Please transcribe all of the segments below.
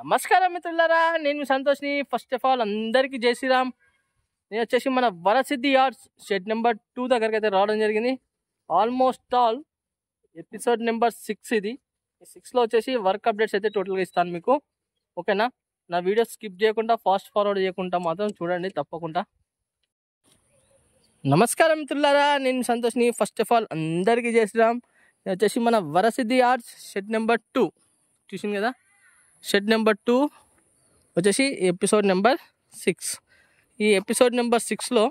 నమస్కారం మిత్రులారా, నేను మీ సంతోష్ని. ఫస్ట్ ఆఫ్ ఆల్ అందరికీ జై శ్రీరామ్. నేను వచ్చేసి మన వరసిద్ధి ఆర్ట్స్ షెడ్ నెంబర్ 2 దగ్గరికి అయితే రావడం జరిగింది. ఆల్మోస్ట్ ఆల్ ఎపిసోడ్ నెంబర్ 6 ఇది. ఈ 6లో వచ్చేసి వర్క్ అప్డేట్స్ అయితే టోటల్గా ఇస్తాను మీకు. ఓకేనా? నా వీడియో స్కిప్ చేయకుండా ఫాస్ట్ ఫార్వర్డ్ చేయకుండా మాత్రం చూడండి తప్పకుండా. నమస్కారం మిత్రులారా, నేను మీ సంతోష్ని. ఫస్ట్ ఆఫ్ ఆల్ అందరికీ జై శ్రీరామ్. నేను వచ్చేసి మన వరసిద్ధి ఆర్ట్స్ షెడ్ నెంబర్ 2 చూసింది కదా. షెడ్ నెంబర్ 2 వచ్చేసి ఎపిసోడ్ నెంబర్ 6. ఈ ఎపిసోడ్ నెంబర్ 6లో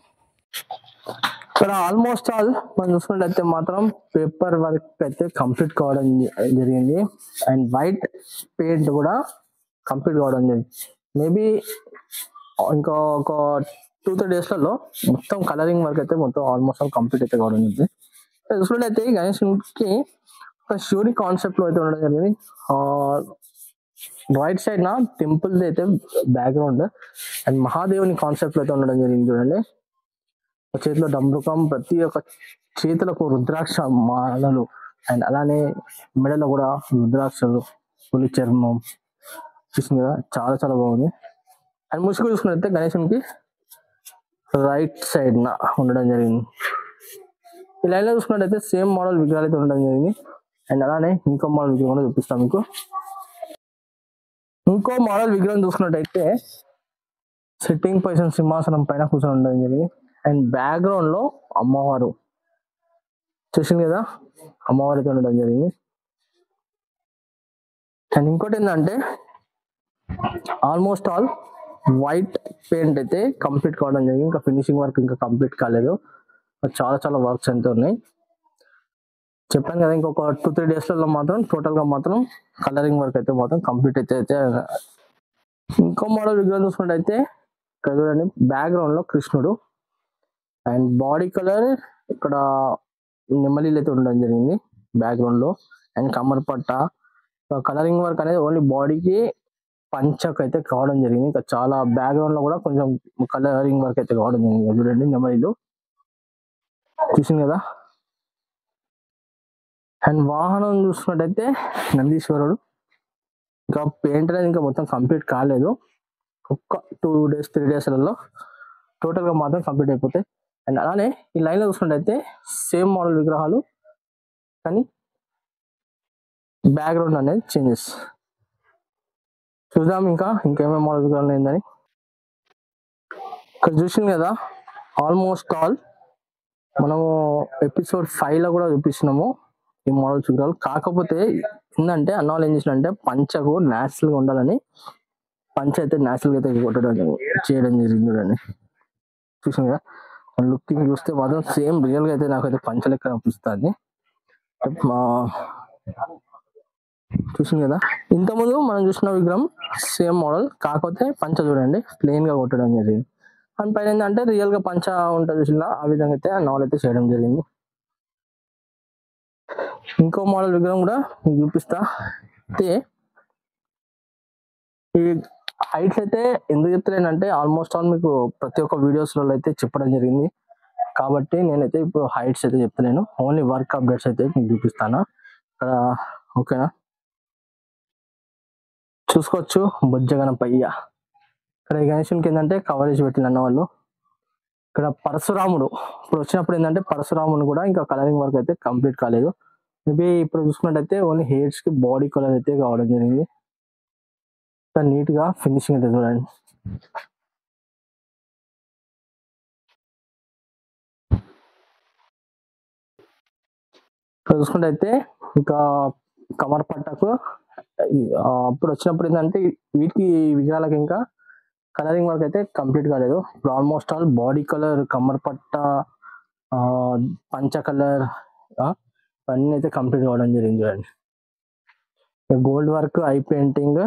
ఇక్కడ ఆల్మోస్ట్ ఆల్ మనం చూసుకున్నట్లయితే మాత్రం పేపర్ వర్క్ అయితే కంప్లీట్ కావడం జరిగింది. అండ్ వైట్ పెయింట్ కూడా కంప్లీట్ కావడం జరిగింది. మేబీ ఇంకా ఒక 2-3 డేస్లలో మొత్తం కలరింగ్ వర్క్ అయితే మొత్తం ఆల్మోస్ట్ ఆల్ కంప్లీట్ అయితే కావడం జరిగింది. చూసుకున్నట్లయితే గణేష్కి ఒక షూరి కాన్సెప్ట్లో అయితే ఉండడం జరిగింది. రైట్ సైడ్ నా టెంపుల్ అయితే బ్యాక్గ్రౌండ్ అండ్ మహాదేవుని కాన్సెప్ట్ అయితే ఉండడం జరిగింది. చూడండి, ఒక చేతిలో డమరుకం, ప్రతి ఒక్క చేతులకు రుద్రాక్ష మాలలు అండ్ అలానే మెడలో కూడా రుద్రాక్షలు, పులి చర్మం చూసింది కదా, చాలా చాలా బాగుంది. అండ్ ముసుగు చూసుకున్నట్లయితే గణేశునికి రైట్ సైడ్ నా ఉండడం జరిగింది. ఈ లైన్లో చూసుకున్నట్టయితే సేమ్ మోడల్ విగ్రహాలు అయితే ఉండడం జరిగింది. అండ్ అలానే ఇంకో మోడల్ విగ్రహం కూడా చూపిస్తాను మీకు. ఇంకో మోడల్ విగ్రహం చూసుకున్నట్టయితే సిట్టింగ్ పొజిషన్ సింహాసనం పైన కూర్చొని ఉండడం జరిగింది. అండ్ బ్యాక్గ్రౌండ్ లో అమ్మవారు చూసింది కదా, అమ్మవారు అయితే ఉండడం జరిగింది. అండ్ ఇంకోటి ఏంటంటే ఆల్మోస్ట్ ఆల్ వైట్ పెయింట్ అయితే కంప్లీట్ కావడం జరిగింది. ఇంకా ఫినిషింగ్ వర్క్ ఇంకా కంప్లీట్ కాలేదు. చాలా చాలా వర్క్స్ అయితే ఉన్నాయి. చెప్పాను కదా, ఇంకొక 2-3 డేస్లలో మాత్రం టోటల్ గా మాత్రం కలరింగ్ వర్క్ అయితే మాత్రం కంప్లీట్ అయితే. ఇంకో మోడల్ విగ్రహం చూసుకున్నట్టయితే ఇక్కడ చూడండి, బ్యాక్గ్రౌండ్ లో కృష్ణుడు అండ్ బాడీ కలర్ ఇక్కడ నెమలీలు అయితే ఉండడం జరిగింది బ్యాక్గ్రౌండ్ లో. అండ్ కమ్మర్ పట్ట కలరింగ్ వర్క్ అనేది ఓన్లీ బాడీకి పంచకు అయితే కావడం జరిగింది. ఇంకా చాలా బ్యాక్గ్రౌండ్ లో కూడా కొంచెం కలరింగ్ వర్క్ అయితే కావడం జరిగింది. చూడండి, నెమలీలు చూసింది కదా. అండ్ వాహనం చూసుకున్నట్టయితే నందీశ్వరుడు. ఇంకా పెయింట్ అనేది ఇంకా మొత్తం కంప్లీట్ కాలేదు. ఒక్క 2-3 డేస్లలో టోటల్ గా మాత్రం కంప్లీట్ అయిపోతాయి. అండ్ అలానే ఈ లైన్ లో చూసుకున్నట్టయితే సేమ్ మోడల్ విగ్రహాలు కానీ బ్యాక్గ్రౌండ్ అనేది చేంజెస్. చూద్దాం ఇంకేమేమి మోడల్ విగ్రహాలు ఏందని. ఇక్కడ చూసింది కదా, ఆల్మోస్ట్ ఆల్ మనము ఎపిసోడ్ 5 లో కూడా చూపిస్తున్నాము ఈ మోడల్స్ విగ్రహాలు. కాకపోతే ఏంటంటే అన్న వాళ్ళు ఏం చేసినంటే పంచకు న్యాచురల్ గా ఉండాలని పంచ అయితే న్యాచురల్ గా అయితే కొట్టడం చేయడం జరిగింది. చూడండి, చూసింది కదా. లుకింగ్ చూస్తే మాత్రం సేమ్ రియల్ గా అయితే నాకైతే పంచ లెక్క అనిపిస్తుంది. చూసింది కదా, ఇంతకుముందు మనం చూసిన విగ్రహం సేమ్ మోడల్, కాకపోతే పంచ చూడండి ప్లెయిన్ గా కొట్టడం జరిగింది. అండ్ పైన ఏంటంటే రియల్ గా పంచ ఉంటుంది చూసిన ఆ విధంగా అయితే నావల్ అయితే చేయడం జరిగింది. ఇంకో మోడల్ విగ్రహం కూడా మీకు చూపిస్తా. అయితే ఈ హైట్స్ అయితే ఎందుకు చెప్తలేనంటే ఆల్మోస్ట్ ఆల్ మీకు ప్రతి ఒక్క వీడియోస్లో అయితే చెప్పడం జరిగింది. కాబట్టి నేనైతే ఇప్పుడు హైట్స్ అయితే చెప్తలేను, ఓన్లీ వర్క్ అప్డేట్స్ అయితే మీకు చూపిస్తాను ఇక్కడ. ఓకేనా? చూసుకోవచ్చు బొజ్జగనపయ్య. ఇక్కడ గణేశునికి ఏంటంటే కవరేజ్ పెట్టిన అన్న వాళ్ళు. ఇక్కడ పరశురాముడు ఇప్పుడు వచ్చినప్పుడు ఏంటంటే పరశురాముడు కూడా ఇంకా కలరింగ్ వర్క్ అయితే కంప్లీట్ కాలేదు. మేబీ ఇప్పుడు చూసుకున్నట్టయితే ఓన్లీ హెయిర్స్ కి బాడీ కలర్ అయితే కావడం జరిగింది. నీట్ గా ఫినిషింగ్ అయితే చూడండి. ఇక్కడ చూసుకుంటే ఇంకా కమర్ పట్టకు అప్పుడు వచ్చినప్పుడు ఏంటంటే వీటికి విగ్రహాలకు ఇంకా కలరింగ్ వర్క్ అయితే కంప్లీట్ కాలేదు. ఇప్పుడు ఆల్మోస్ట్ ఆల్ బాడీ కలర్, కమర్ పట్ట, పంచ కలర్ అన్నీ అయితే కంప్లీట్ కావడం జరిగింది. చూడండి, గోల్డ్ వర్క్, ఐ పెయింటింగ్,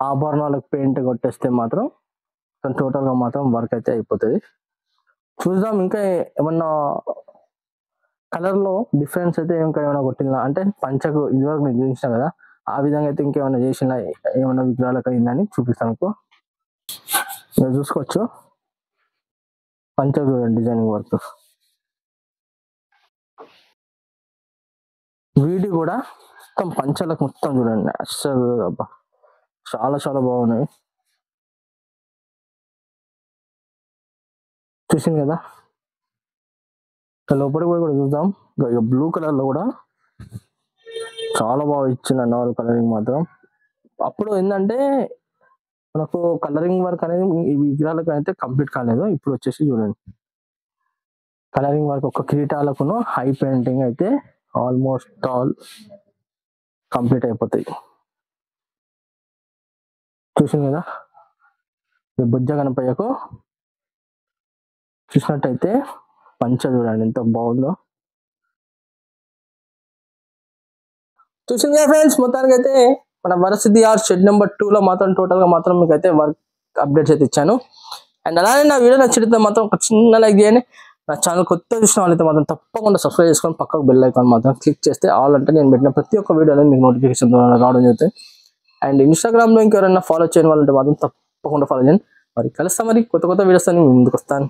ఆభరణాలకు పెయింట్ కొట్టేస్తే మాత్రం టోటల్ గా మాత్రం వర్క్ అయితే అయిపోతుంది. చూద్దాం ఇంకా ఏమన్నా కలర్ లో డిఫరెన్స్ అయితే ఇంకా ఏమైనా కొట్టినా అంటే పంచకు ఇదివరకు నేను చూపించిన కదా ఆ విధంగా అయితే ఇంకేమైనా చేసిన ఏమైనా విగ్రహాలకు అయిందని చూపిస్తాను మీకు. మీరు చూసుకోవచ్చు పంచకు చూడండి డిజైనింగ్ వర్క్. వీడి కూడా మొత్తం పంచలకు మొత్తం చూడండి, అసలు చాలా చాలా బాగున్నాయి. చూసింది కదా, లోపలికి పోయి కూడా చూద్దాం. ఇక బ్లూ కలర్ లో కూడా చాలా బాగా ఇచ్చింది అన్నవారు కలరింగ్ మాత్రం. అప్పుడు ఏంటంటే మనకు కలరింగ్ వర్క్ అనేది ఈ విగ్రహాలకు అయితే కంప్లీట్ కాలేదు. ఇప్పుడు వచ్చేసి చూడండి, కలరింగ్ వర్క్ ఒక కిరీటాలకును హై పెయింటింగ్ అయితే ఆల్మోస్ట్ ఆల్ కంప్లీట్ అయిపోతాయి. చూసింది కదా, ఈ బుజ్జ గణపయ్యకు చూసినట్టయితే పంచ చూడండి ఎంత బాగుందో. చూసింది కదా ఫ్రెండ్స్, మొత్తానికి అయితే మన వరసిద్ధి ఆర్ షెడ్ నెంబర్ 2 లో మాత్రం టోటల్ గా మాత్రం మీకు అయితే వర్క్ అప్డేట్స్ అయితే ఇచ్చాను. అండ్ అలానే నా వీడియో నచ్చితే మాత్రం ఒక చిన్న లైక్ చేయండి. నా ఛానల్ కొత్త చూసిన వాళ్ళైతే మాత్రం తప్పకుండా సబ్స్క్రైబ్ చేసుకొని పక్కకు బెల్ ఐకాన్ మాత్రం క్లిక్ చేస్తే ఆల్ అంటే నేను పెట్టిన ప్రతి ఒక్క వీడియో అనేది మీకు నోటిఫికేషన్ ద్వారా రావడం జరుగుతుంది. అండ్ ఇన్స్టాగ్రామ్ లో ఇంకెవరైనా ఫాలో చేయని వాళ్ళంటే మాత్రం తప్పకుండా ఫాలో చేయండి. మరి కలుస్తాం, మరి కొత్త కొత్త వీడియోస్ అని ముందుకు వస్తాను.